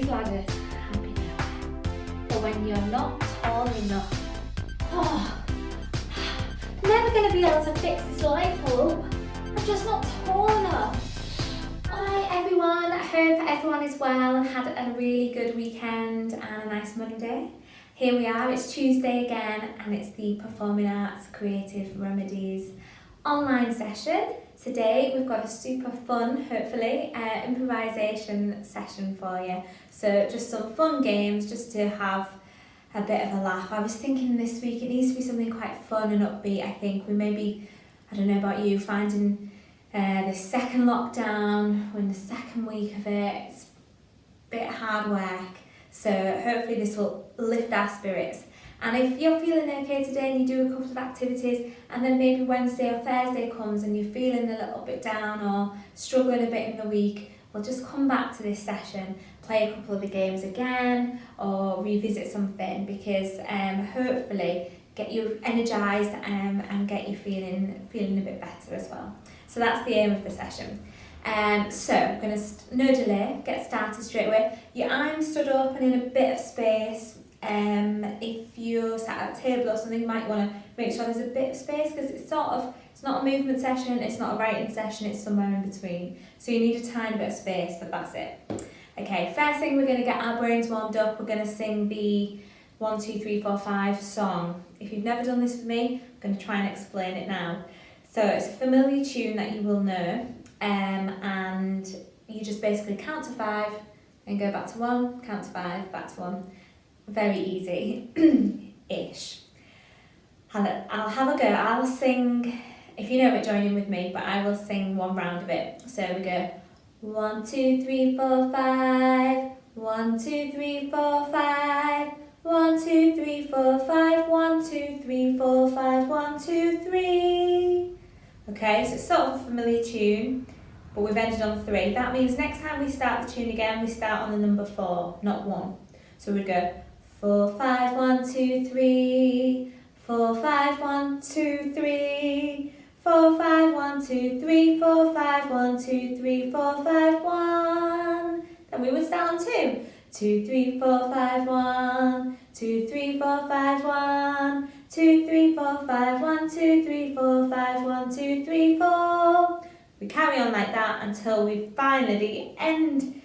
ladders have been enough for when you're not tall enough. Oh, never going to be able to fix this light bulb. I'm just not tall enough. Hi everyone, I hope everyone is well and had a really good weekend and a nice Monday. Here we are, it's Tuesday again and it's the Performing Arts Creative Remedies online session. Today we've got a super fun, hopefully, improvisation session for you. So just some fun games just to have a bit of a laugh. I was thinking this week it needs to be something quite fun and upbeat. I think we maybe, I don't know about you, finding the second lockdown, we're in the second week of it, it's a bit hard work. So hopefully this will lift our spirits. And if you're feeling okay today and you do a couple of activities and then maybe Wednesday or Thursday comes and you're feeling a little bit down or struggling a bit in the week, we'll just come back to this session, play a couple of the games again or revisit something because hopefully get you energised and get you feeling a bit better as well. So that's the aim of the session. So I'm going to, no delay, get started straight away. Your arms stood up and in a bit of space. If you're sat at a table or something, you might want to make sure there's a bit of space because it's not a movement session, it's not a writing session, it's somewhere in between. So you need a tiny bit of space, but that's it. Okay, first thing, we're going to get our brains warmed up. We're going to sing the 1, 2, 3, 4, 5 song. If you've never done this with me, I'm going to try and explain it now. So it's a familiar tune that you will know, and you just basically count to 5 and go back to 1, count to 5, back to 1. Very easy-ish. I'll have a go. I'll sing, if you know it, join in with me, but I will sing one round of it. So we go 1, 2, 3, 4, 5. 1, 2, 3, 4, 5. 1, 2, 3, 4, 5. 1, 2, 3, 4, 5. 1, 2, 3. Okay, so it's sort of a familiar tune, but we've ended on 3. That means next time we start the tune again, we start on the number 4, not 1. So we'd go 4, 5, 1, 2, 3. 4, 5, 1, 2, 3. 4, 5, 1, 2, 3. 4, 5, 1, 2, 3. 4, 5, 1. Then we would start on 2. 2, 3, 4, 5, 1. 2, 3, 4, 5, 1. 2, 3, 4, 5, 1, 2, 3, 4, 5, 1, 2, 3, 4. We carry on like that until we finally, the end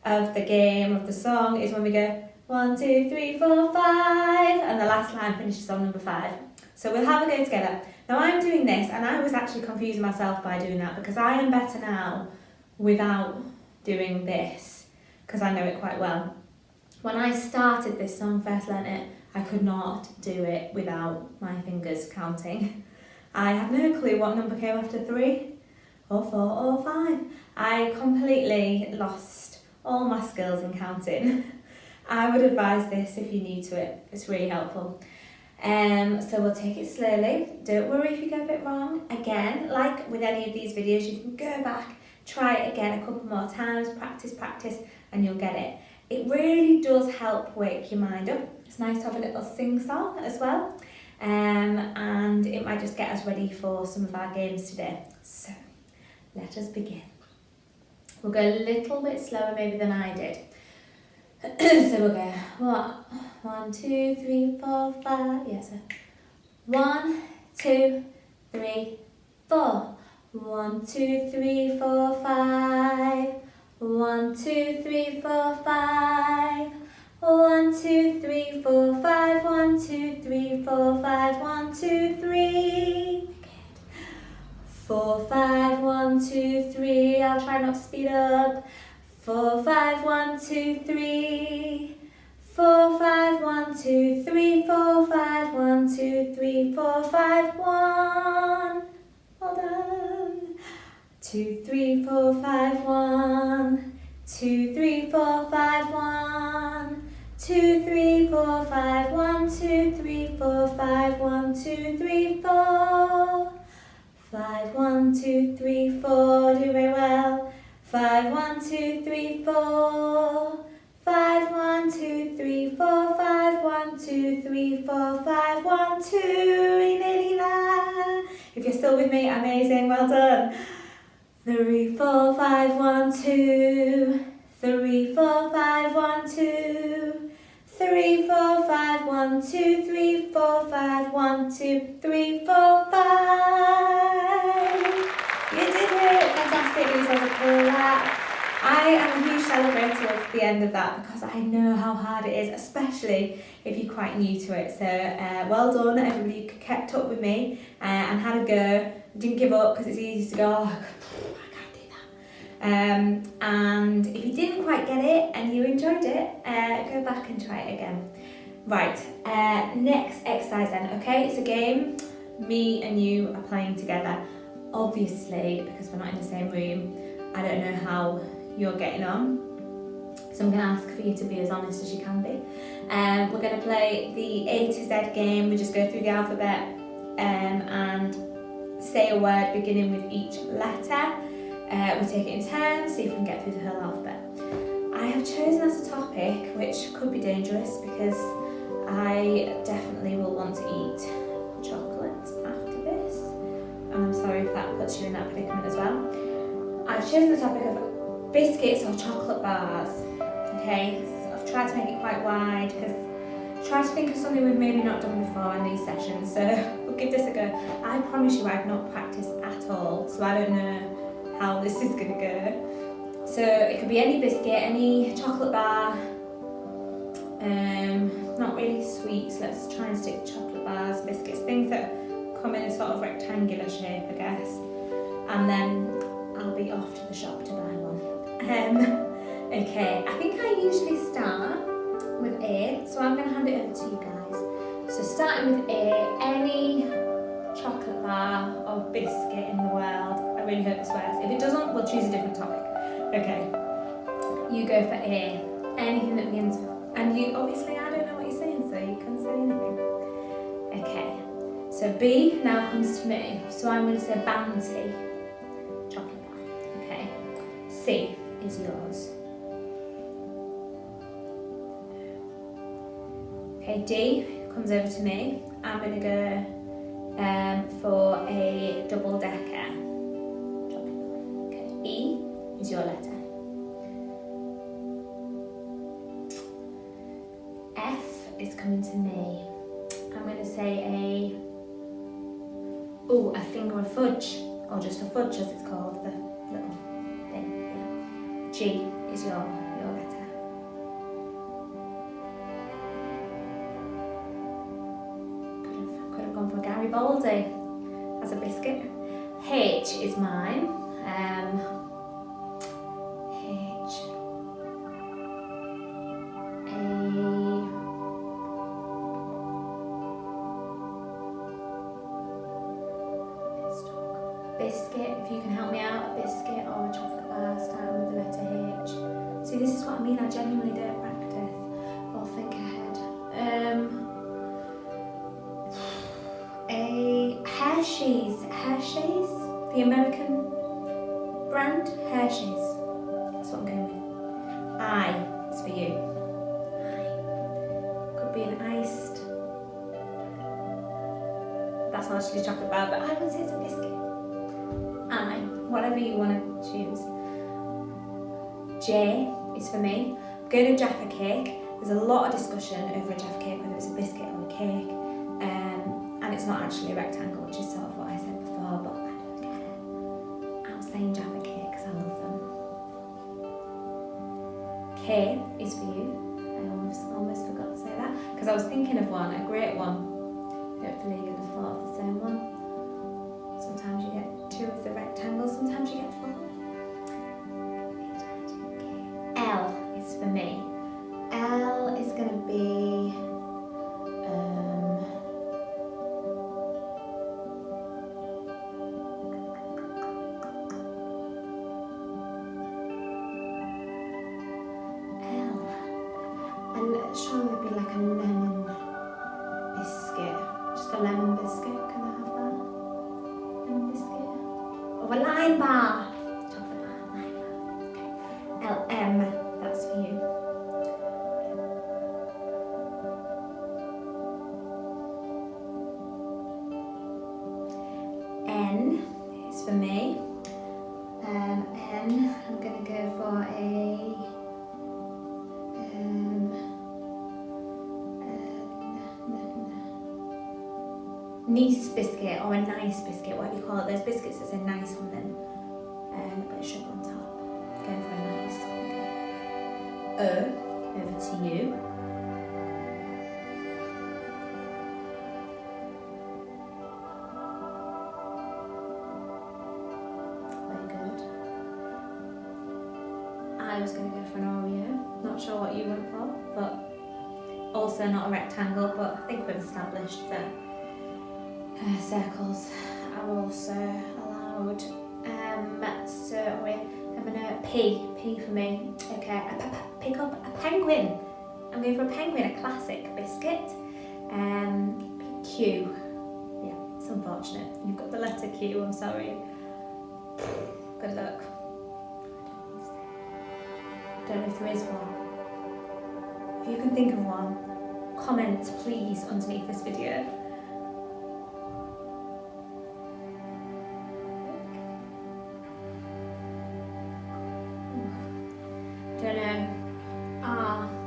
of the game, of the song, is when we go 1, 2, 3, 4, 5, and the last line finishes on number 5. So we'll have a go together. Now I'm doing this, and I was actually confusing myself by doing that because I am better now without doing this because I know it quite well. When I started this song, first learnt it, I could not do it without my fingers counting. I had no clue what number came after 3 or 4 or 5. I completely lost all my skills in counting. I would advise this if you're new to it. It's really helpful. So we'll take it slowly. Don't worry if you go a bit wrong. Again, like with any of these videos, you can go back, try it again a couple more times, practice, and you'll get it. It really does help wake your mind up. It's nice to have a little sing-song as well. And it might just get us ready for some of our games today. So, let us begin. We'll go a little bit slower maybe than I did. So we'll go 1, 2, 3, 4, 5. Yeah, so 1, 2, 3, 4. 1, 2, 3, 4, 5. 1, 2, 3, 4, 5. 1, 2, 3, 4, 5. 1, 2, 3, 4, 5. 1, 2, 3. Good. 4, 5, 1, 2, 3. I'll try not to speed up. 4, 5, 1, 2, 3. 4, 5, 1, 2, 3. 4, 5, 1, 2, 3. 4, 5, 1. Well done. 2, 3, 4, 5, 1. 2, 3, 4, 5, 1. 2, 3, 4, 5, 1, 2, 3, 4, 5, 1, 2, 3, 4. 5, 1, 2, 3, 4. Do very well. 5, 1, 2, 3, 4. 5, 1, 2, 3, 4. 5, 1, 2, 3, 4. 5, 1, 2. Nearly there. If you're still with me, amazing. Well done. 3, 4, 5, 1, 2. 3, 4, 5, 1, 2. 3, 4, 5, 1, 2, 3, 4, 5, 1, 2, 3, 4, 5. You did it! Fantastic, give yourself a clap. I am a huge celebrator of the end of that because I know how hard it is, especially if you're quite new to it. So well done everybody who kept up with me and had a go. Didn't give up because it's easy to go, oh, I can't do that. And if you didn't quite get it and you enjoyed it, go back and try it again. Right, next exercise then, okay? It's a game, me and you are playing together. Obviously, because we're not in the same room, I don't know how you're getting on. So I'm going to ask for you to be as honest as you can be. We're going to play the A to Z game. We just go through the alphabet and say a word beginning with each letter. We take it in turns, see if we can get through the whole alphabet. I have chosen as a topic, which could be dangerous because I definitely will want to eat chocolate after this. And I'm sorry if that puts you in that predicament as well. I've chosen the topic of biscuits or chocolate bars. Okay, so I've tried to make it quite wide because I try to think of something we've maybe not done before in these sessions. So we'll give this a go. I promise you I've not practiced at all, so I don't know how this is going to go. So it could be any biscuit, any chocolate bar. Not really sweets. Let's try and stick to chocolate bars, biscuits, things that come in a sort of rectangular shape, I guess. And then I'll be off to the shop to buy one. Okay, I think I usually start with A, so I'm going to hand it over to you guys. So starting with A, any chocolate bar or biscuit in the world. I really hope this works. If it doesn't, we'll choose a different topic. Okay, you go for A. Anything that begins with, and you obviously I don't know what you're saying, so you can say anything. Okay, so B now comes to me. So I'm going to say Bounty. Chocolate bar. Okay. C is yours. Okay, D comes over to me. I'm going to go for a double decker. Okay, E is your letter. F is coming to me. I'm going to say a finger of fudge, or just a fudge as it's called, the little thing. Yeah. G is your letter. Could have gone for Garibaldi as a biscuit. H is mine. H. Biscuit, if you can help me out, a biscuit or a chocolate bar starting with the letter H. See, this is what I mean, I genuinely don't practice or think ahead. A Hershey's, the American brand, Hershey's. That's what I'm going with. I is for you. I. Could be an iced, that's not actually a chocolate bar, but I would say it's a biscuit. I, whatever you want to choose. J is for me. I'm going to Jaffa cake. There's a lot of discussion over a Jaffa cake, whether it's a biscuit or a cake, and it's not actually a rectangle, which is sort of what I said before, but I don't care. I'm saying Jaffa cake because I love them. K is for you. I almost forgot to say that because I was thinking of one, a great one. Hopefully you'll have thought of the same one. Sometimes you get 2 of the rectangles, sometimes you get 4. L is for me. L is going to be sure it would be like a lemon biscuit. Just a lemon biscuit. Can I have that? Lemon biscuit. Or a lime bar. Chocolate bar, lime bar. Okay. LM, that's for you. N is for me. N, I'm going to go for a nice biscuit or a nice biscuit, whatever you call it. There's biscuits that's a nice one then. A bit of sugar on top. Going for a nice. Okay. Over to you. Very good. I was going to go for an Oreo. Not sure what you went for, but also not a rectangle, but I think we've established that circles are also allowed. So I'm gonna P for me. Okay, pick up a penguin. I'm going for a penguin, a classic biscuit. Q. Yeah, it's unfortunate. You've got the letter Q, I'm sorry. Good luck. Don't know if there is one. If you can think of one, comment please underneath this video. Don't know.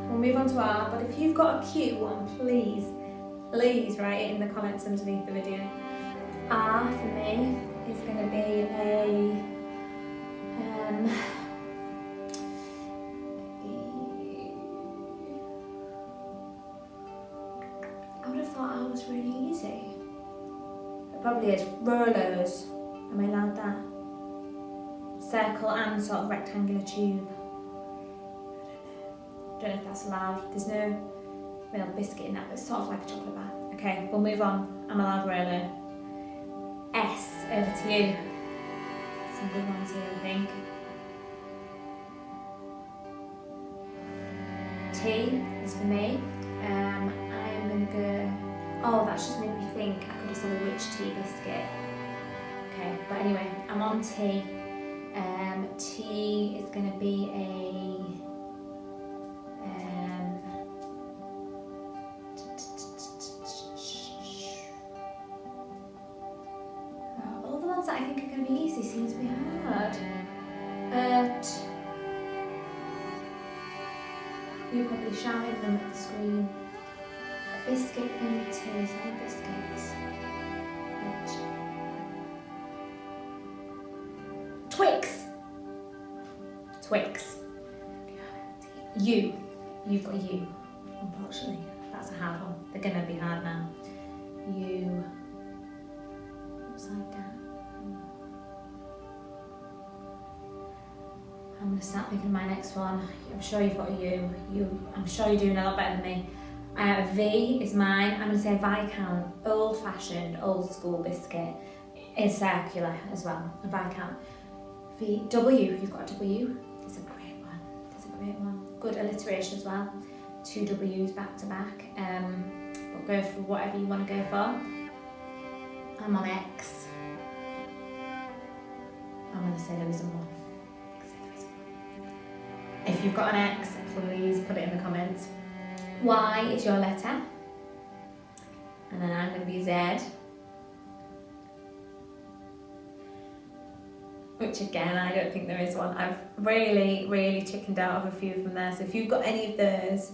We'll move on to R, but if you've got a Q one, please write it in the comments underneath the video. R for me is going to be I would have thought R was really easy. It probably is. Rollers. Am I allowed that? Circle and sort of rectangular tube. Don't know if that's allowed. There's no real biscuit in that, but it's sort of like a chocolate bar. Okay, we'll move on. I'm allowed roller. S, over to you. Some good ones here, I think. T is for me. I am going to go... Oh, that's just made me think. I could have said a rich tea biscuit. Okay, but anyway, I'm on T. T is going to be a... all the ones that I think are going to be easy seem to be hard. You're probably shouting them at the screen. A biscuit and two, so biscuits. Twix. You've got U. Unfortunately, that's a hard one. They're going to be hard now. U. Upside down. I'm going to start thinking of my next one. I'm sure you've got a U. I'm sure you're doing a lot better than me. V is mine. I'm going to say Viscount. Old fashioned, old school biscuit. It's circular as well. A Viscount. W. You've got a W. It's a great one. Good alliteration as well. 2 W's back to back. But go for whatever you want to go for. I'm on X. I'm going to say there isn't one. If you've got an X, please put it in the comments. Y is your letter. And then I'm going to be Z. Which again, I don't think there is one. I've really chickened out of a few from there. So if you've got any of those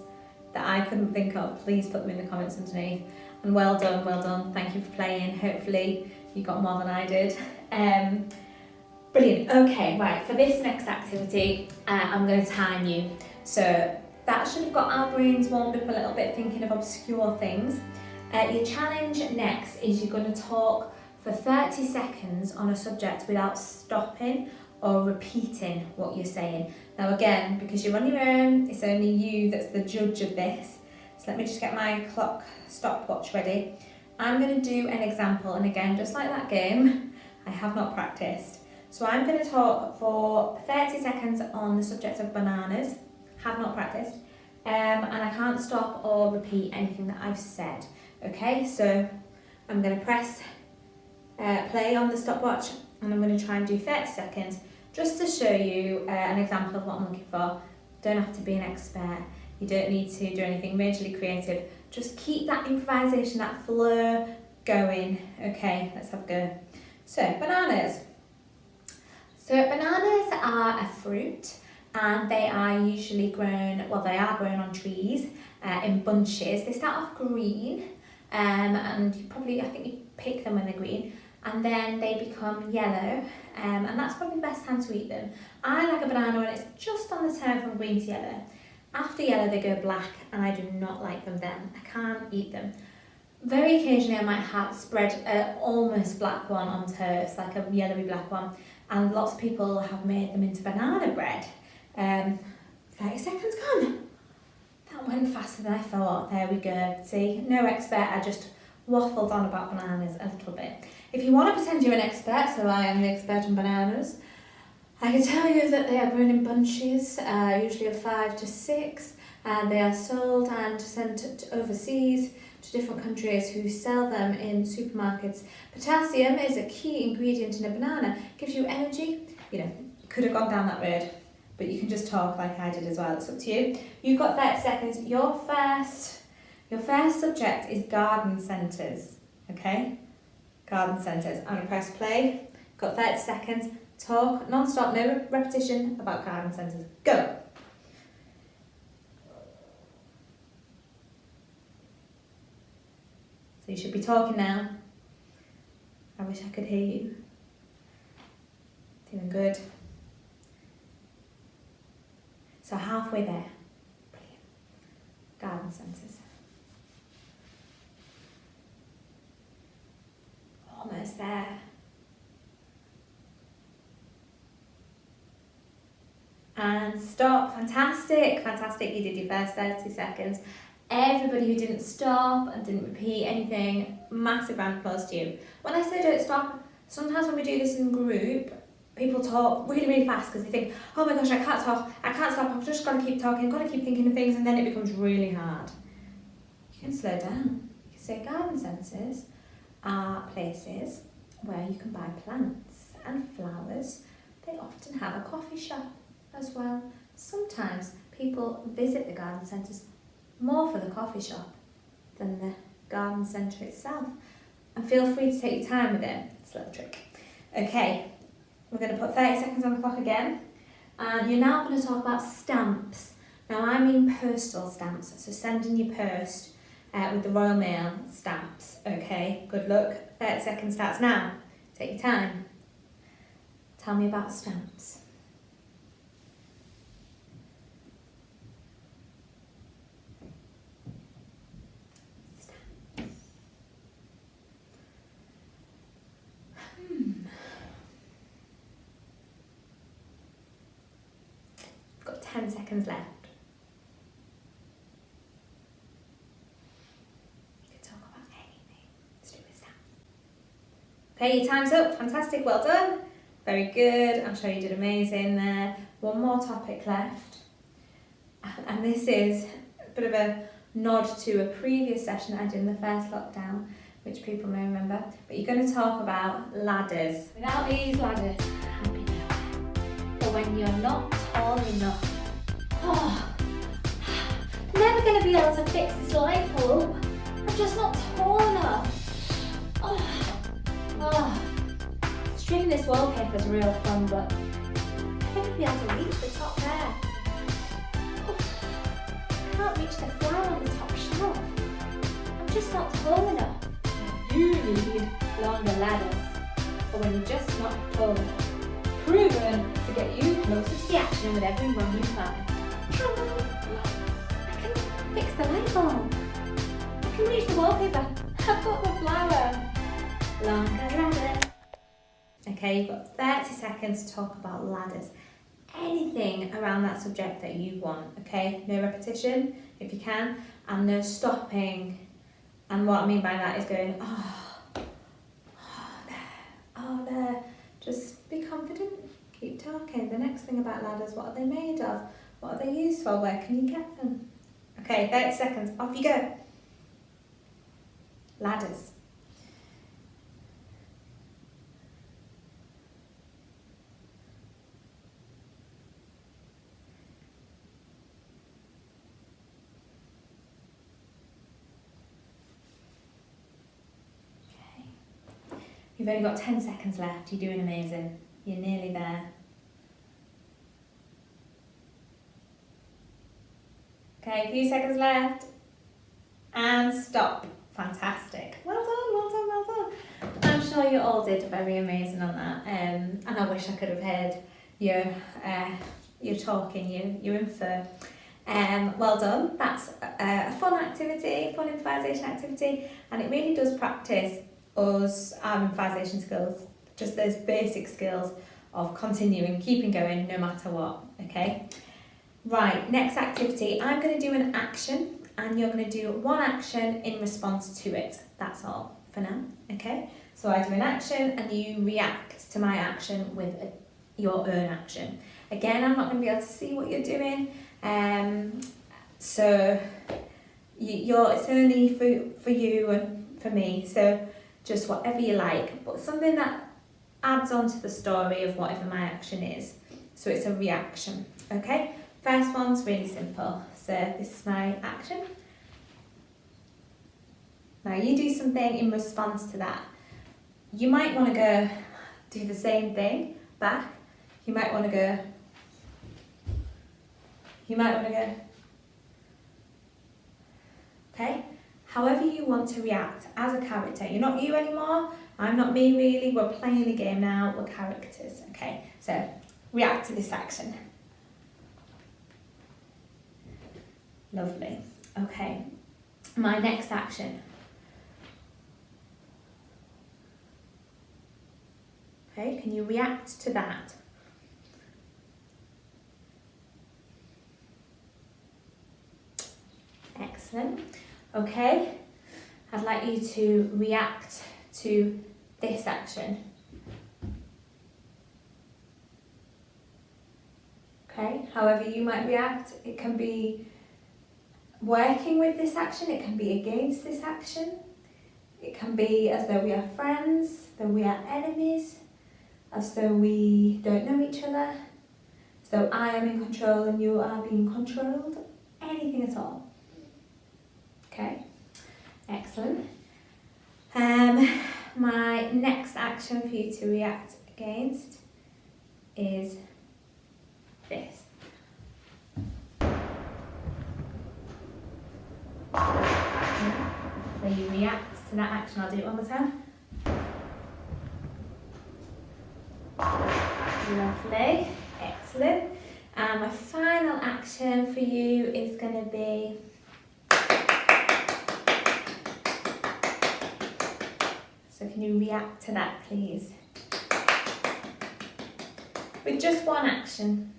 that I couldn't think of, please put them in the comments underneath. And well done. Thank you for playing. Hopefully you got more than I did. Brilliant. Okay, right, for this next activity, I'm going to time you. So that should have got our brains warmed up a little bit thinking of obscure things. Your challenge next is you're going to talk for 30 seconds on a subject without stopping or repeating what you're saying. Now again, because you're on your own, it's only you that's the judge of this. So let me just get my clock stopwatch ready. I'm going to do an example, and again, just like that game, I have not practiced. So I'm going to talk for 30 seconds on the subject of bananas, have not practiced, and I can't stop or repeat anything that I've said. Okay, so I'm going to press play on the stopwatch, and I'm going to try and do 30 seconds just to show you an example of what I'm looking for. Don't have to be an expert, you don't need to do anything majorly creative, just keep that improvisation, that flow going. Okay, let's have a go. So bananas. So bananas are a fruit, and they are usually grown, well, they are grown on trees in bunches. They start off green, and you probably, I think you pick them when they're green, and then they become yellow, and that's probably the best time to eat them. I like a banana when it's just on the turn from green to yellow. After yellow they go black, and I do not like them then. I can't eat them. Very occasionally I might have spread an almost black one on toast, like a yellowy black one, and lots of people have made them into banana bread. 30 seconds gone. That went faster than I thought. There we go. See, no expert, I just waffled on about bananas a little bit. If you want to pretend you're an expert, so I am the expert on bananas, I can tell you that they are grown in bunches, usually of 5 to 6, and they are sold and sent overseas to different countries who sell them in supermarkets. Potassium is a key ingredient in a banana. Gives you energy. You know, you could have gone down that road, but you can just talk like I did as well. It's up to you. You've got 30 seconds. Your first subject is garden centres. Okay? Garden centres. I'm going to press play. Got 30 seconds. Talk non-stop, no repetition about garden centres. Go! So you should be talking now. I wish I could hear you. Doing good. So halfway there. Brilliant. Garden centres. Almost there. And stop. Fantastic. Fantastic. You did your first 30 seconds. Everybody who didn't stop and didn't repeat anything, massive round of applause to you. When I say don't stop, sometimes when we do this in group, people talk really, really fast because they think, oh my gosh, I can't talk, I can't stop, I've just got to keep talking, got to keep thinking of things, and then it becomes really hard. You can slow down. You can say garden centres are places where you can buy plants and flowers. They often have a coffee shop as well. Sometimes people visit the garden centres more for the coffee shop than the garden centre itself. And feel free to take your time with it. It's a little trick. Okay, we're going to put 30 seconds on the clock again. And you're now going to talk about stamps. Now I mean postal stamps, so sending your post with the Royal Mail stamps. Okay, good luck. 30 seconds starts now. Take your time. Tell me about stamps. Got 10 seconds left. You can talk about anything to do with stamps. Okay, your time's up. Fantastic, well done. Very good. I'm sure you did amazing there. One more topic left. And this is a bit of a nod to a previous session I did in the first lockdown, which people may remember. But you're going to talk about ladders. Without these ladders, happy for when you're not tall enough. Oh, never going to be able to fix this light bulb. I'm just not tall enough. Oh. Stringing this wallpaper is real fun, but I'm never going to be able to reach the top there. Oh, I can't reach the flower on the top shelf. I'm just not tall enough. You need longer ladders for when you're just not tall enough. Proven to get you closer to the action with every run you climb. I can fix the light bulb. I can reach the wallpaper. I've got the flower. Longer ladder. Okay, you've got 30 seconds to talk about ladders. Anything around that subject that you want, okay? No repetition, if you can, and no stopping. And what I mean by that is going, there. Just be confident, keep talking. The next thing about ladders, what are they made of? What are they used for? Where can you get them? Okay, 30 seconds, off you go. Ladders. You've only got 10 seconds left. You're doing amazing. You're nearly there. Okay, a few seconds left. And stop. Fantastic. Well done, well done, well done. sure you all did very amazing on that, and I wish I could have heard your talking, your info. Well done. That's a fun activity, fun improvisation activity, and it really does practice our improvisation skills, just those basic skills of continuing, keeping going no matter what, okay? Right, next activity, I'm going to do an action and you're going to do one action in response to it. That's all for now, okay? So I do an action and you react to my action with your own action. Again, I'm not going to be able to see what you're doing, so it's only for you and for me, so just whatever you like, but something that adds on to the story of whatever my action is. So it's a reaction, okay? First one's really simple. So this is my action. Now you do something in response to that. You might want to go do the same thing back. You might want to go. Okay? However you want to react as a character. You're not you anymore. I'm not me really. We're playing a game now. We're characters. Okay? So react to this action. Lovely. Okay. My next action. Okay, can you react to that? Excellent. Okay, I'd like you to react to this action. Okay, however you might react, it can be working with this action, it can be against this action, it can be as though we are friends, though we are enemies, as though we don't know each other, as though I am in control and you are being controlled, anything at all. Okay, excellent. My next action for you to react against is this. So you react to that action. I'll do it one more time. Lovely, excellent. And my final action for you is going to be so can you react to that, please? With just one action.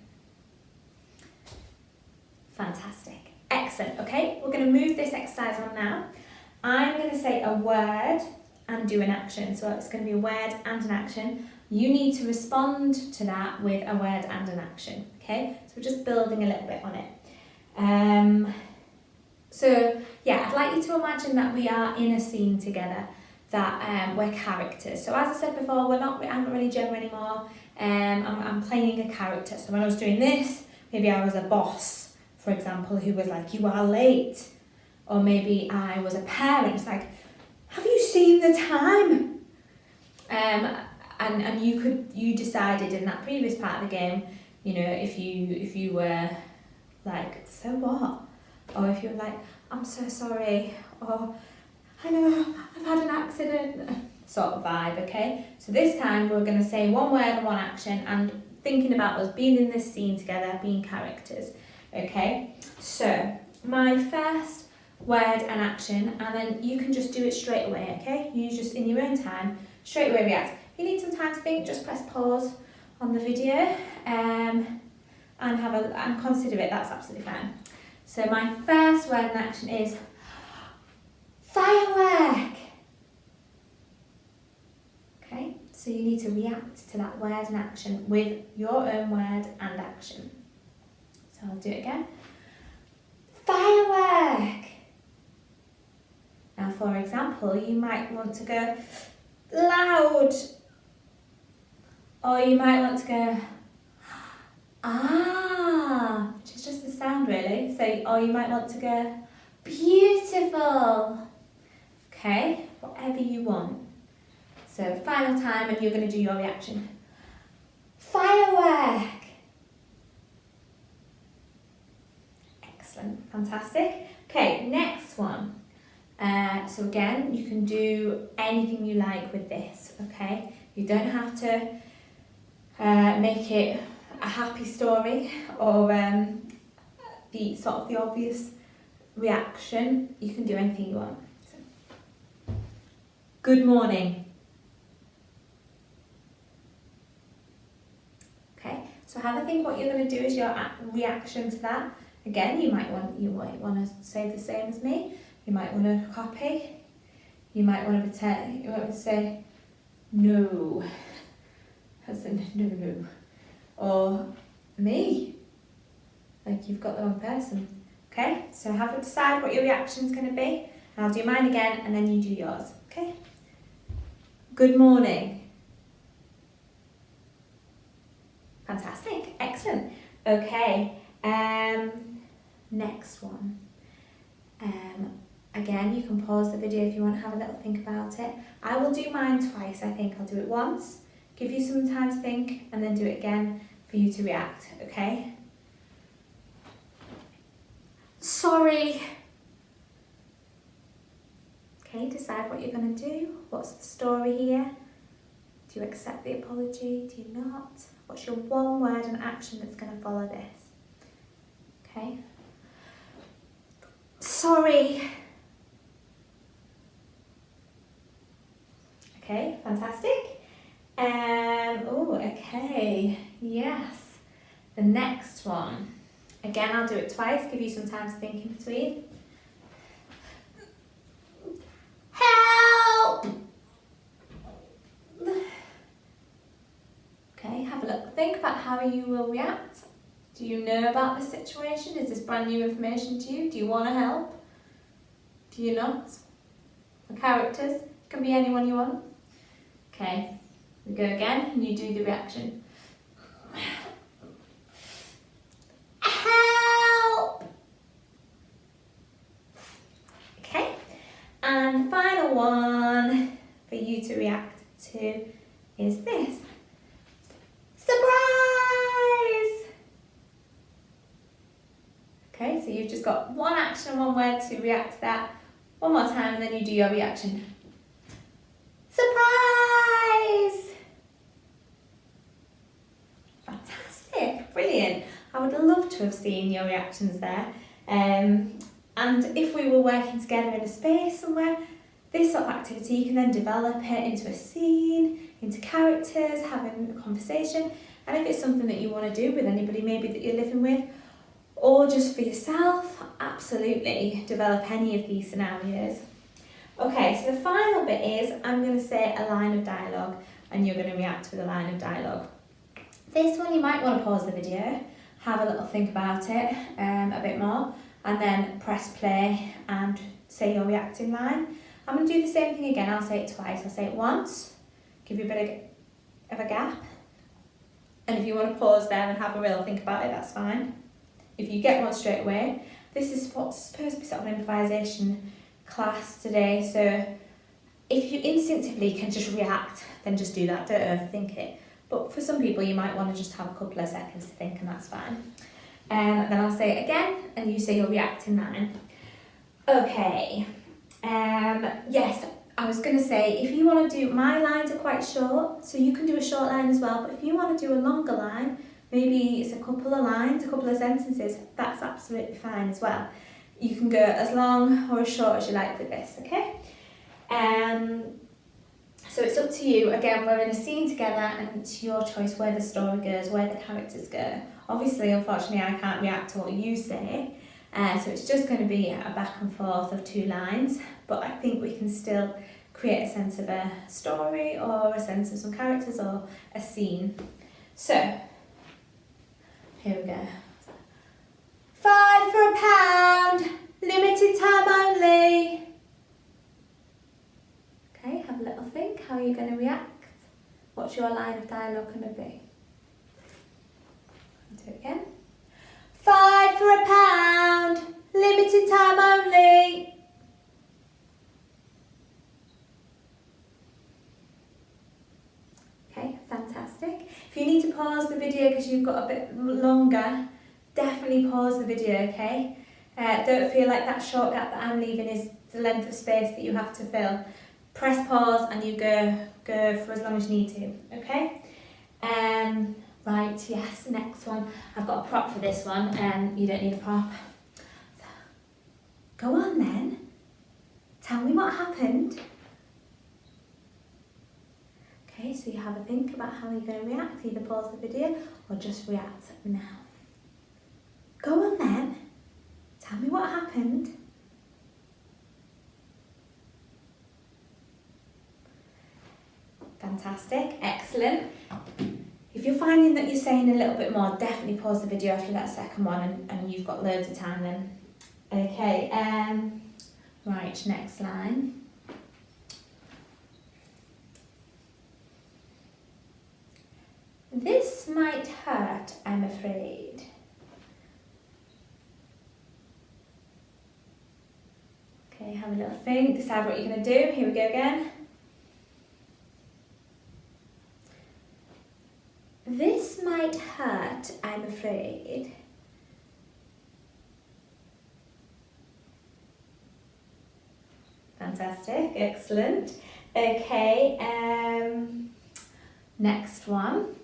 Fantastic. Excellent. Okay, we're going to move this exercise on now. I'm going to say a word and do an action. So it's going to be a word and an action. You need to respond to that with a word and an action. Okay, so we're just building a little bit on it. So yeah, I'd like you to imagine that we are in a scene together, that we're characters. So as I said before, I'm not really Gemma anymore. I'm playing a character. So when I was doing this, maybe I was a boss, for example, who was like, you are late. Or maybe I was a parent, it's like, have you seen the time? And you decided in that previous part of the game, you know, if you were like, so what? Or if you were like, I'm so sorry, or I know, I've had an accident, sort of vibe, okay? So this time we're going to say one word and one action and thinking about us being in this scene together, being characters, okay? So my first word and action, and then you can just do it straight away, okay? You just in your own time, straight away react. If you need some time to think, just press pause on the video and consider it, that's absolutely fine. So my first word and action is firework. Okay, so you need to react to that word and action with your own word and action. So I'll do it again. Firework. Now, for example, you might want to go loud, or you might want to go ah, which is just the sound really. So, or you might want to go beautiful. Okay, whatever you want. So, final time, and you're going to do your reaction. Firework. Excellent, fantastic. Okay, next one. So again, you can do anything you like with this, okay? You don't have to make it a happy story or the sort of the obvious reaction. You can do anything you want. So, good morning. Okay, so have a think what you're going to do as your reaction to that. Again, you might want to say the same as me. You might want to copy. You might want to pretend. You want to say no, as in no, or me, like you've got the wrong person. Okay, so have a decide what your reaction's going to be, and I'll do mine again, and then you do yours. Okay. Good morning. Fantastic, excellent. Okay, next one. Again, you can pause the video if you want to have a little think about it. I will do mine twice, I think. I'll do it once, give you some time to think, and then do it again for you to react, okay? Sorry. Okay, decide what you're going to do. What's the story here? Do you accept the apology? Do you not? What's your one word and action that's going to follow this? Okay. Sorry. Okay, fantastic. Oh, okay, yes. The next one. Again, I'll do it twice, give you some time to think in between. Help! Okay, have a look. Think about how you will react. Do you know about this situation? Is this brand new information to you? Do you want to help? Do you not? The characters, can be anyone you want. Okay, we go again and you do the reaction. Help! Okay, and final one for you to react to is this. Surprise! Okay, so you've just got one action and one word to react to that. One more time and then you do your reaction. Surprise! Fantastic, brilliant. I would love to have seen your reactions there. And if we were working together in a space somewhere, this sort of activity, you can then develop it into a scene, into characters, having a conversation. And if it's something that you want to do with anybody maybe that you're living with, or just for yourself, absolutely develop any of these scenarios. Okay, so the final bit is I'm going to say a line of dialogue and you're going to react with a line of dialogue. This one you might want to pause the video, have a little think about it a bit more, and then press play and say your reacting line. I'm going to do the same thing again. I'll say it twice. I'll say it once, give you a bit of a gap, and if you want to pause there and have a real think about it, that's fine. If you get one straight away, this is what's supposed to be sort of an improvisation class today, so if you instinctively can just react, then just do that, don't overthink it. But for some people you might want to just have a couple of seconds to think, and that's fine. Then I'll say it again and you say your reacting line. Okay, yes, I was going to say if you want to do, my lines are quite short, so you can do a short line as well, but if you want to do a longer line, maybe it's a couple of lines, a couple of sentences, that's absolutely fine as well. You can go as long or as short as you like with this, okay? So it's up to you. Again, we're in a scene together and it's your choice where the story goes, where the characters go. Obviously, unfortunately, I can't react to what you say, so it's just going to be a back and forth of two lines, but I think we can still create a sense of a story or a sense of some characters or a scene. So, here we go. 5 for £1, limited time only. Okay, have a little think. How are you going to react? What's your line of dialogue going to be? Do it again. 5 for £1, limited time only. Okay, fantastic. If you need to pause the video because you've got a bit longer, definitely pause the video, okay? Don't feel like that short gap that I'm leaving is the length of space that you have to fill. Press pause and you go for as long as you need to, okay? Right, yes, next one. I've got a prop for this one, you don't need a prop. So, go on then. Tell me what happened. Okay, so you have a think about how you're going to react. Either pause the video or just react now. Go on then. Tell me what happened. Fantastic, excellent. If you're finding that you're saying a little bit more, definitely pause the video after that second one and you've got loads of time then. Okay, right, next line. This might hurt, I'm afraid. Okay, have a little think, decide what you're going to do. Here we go again. This might hurt, I'm afraid. Fantastic, excellent. Okay, next one.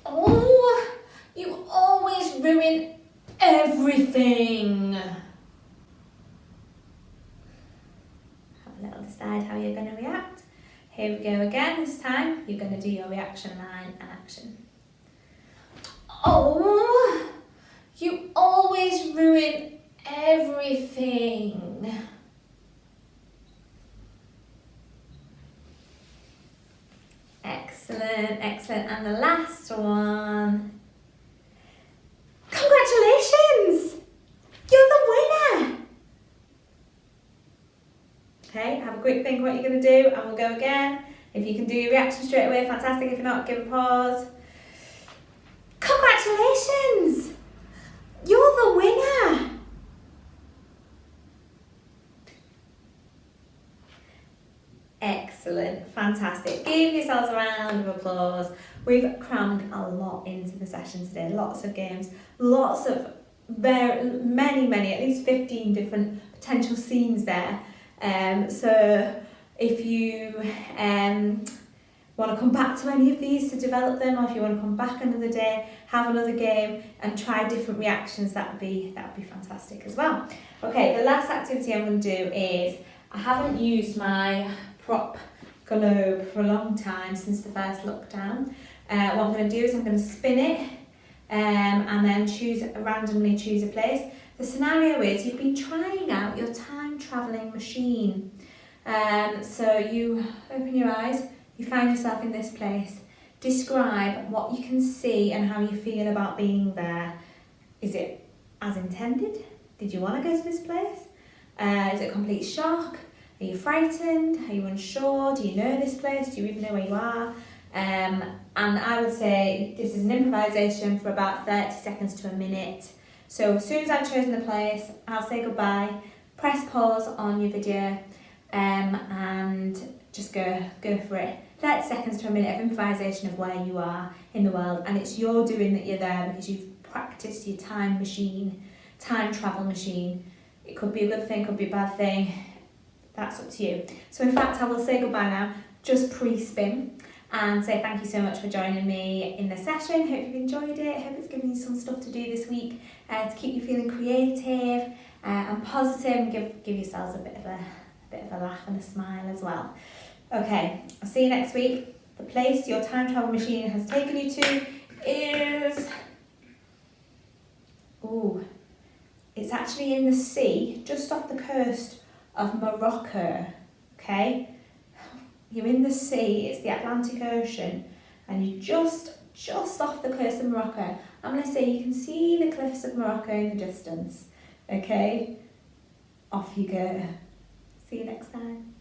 Oh, you always ruin everything. Have a little decide how you're going to react. Here we go again, this time you're going to do your reaction line and action. Oh, you always ruin everything. Excellent, excellent. And the last one. Congratulations! You're the winner! Okay, have a quick think what you're going to do and we'll go again. If you can do your reaction straight away, fantastic. If not, give a pause. Congratulations! You're the winner! Excellent, fantastic. Give yourselves a round of applause. We've crammed a lot into the session today. Lots of games, lots of many, at least 15 different potential scenes there. So if you want to come back to any of these to develop them, or if you want to come back another day, have another game and try different reactions, that would be fantastic as well. Okay, the last activity I'm going to do is, I haven't used my prop globe for a long time, since the first lockdown. What I'm going to do is I'm going to spin it and then randomly choose a place. The scenario is you've been trying out your time travelling machine. So you open your eyes, you find yourself in this place. Describe what you can see and how you feel about being there. Is it as intended? Did you want to go to this place? Is it a complete shock? Are you frightened? Are you unsure? Do you know this place? Do you even know where you are? And I would say this is an improvisation for about 30 seconds to a minute. So as soon as I've chosen the place, I'll say goodbye, press pause on your video, and just go for it. 30 seconds to a minute of improvisation of where you are in the world, and it's your doing that you're there because you've practiced your time travel machine. It could be a good thing, could be a bad thing. That's up to you. So in fact, I will say goodbye now, just pre-spin, and say thank you so much for joining me in the session. Hope you've enjoyed it. Hope it's given you some stuff to do this week to keep you feeling creative and positive, and give yourselves a bit of a laugh and a smile as well. Okay, I'll see you next week. The place your time travel machine has taken you to is, it's actually in the sea, just off the coast of Morocco. Okay, you're in the sea, it's the Atlantic Ocean, and you're just off the coast of Morocco. I'm going to say you can see the cliffs of Morocco in the distance. Okay, off you go. See you next time.